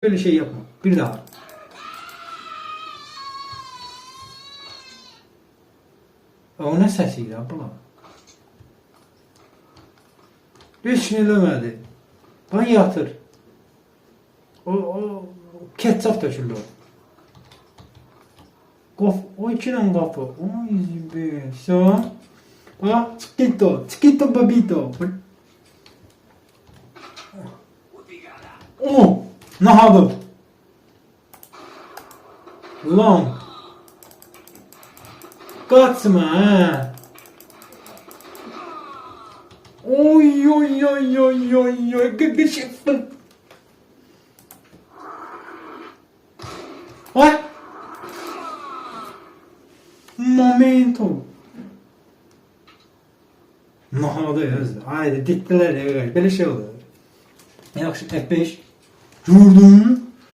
Böyle şey yapma. Bir daha. O ne sesiydi abla? Hiç ne demedi. Bana yatır. O ketçap döküldü o. O içine kapı. Oy be. Sen. Ha? Chiquito. Chiquito babito. Oh. Nahadı. Lan. Kaçma ha. Oy oy oy oy oy oy. Gıgışıktım. Ay. Momento. Nahadı yazdı. Haydi diktiler ya. Böyle şey oluyor. Yaxşı F5. Gördün?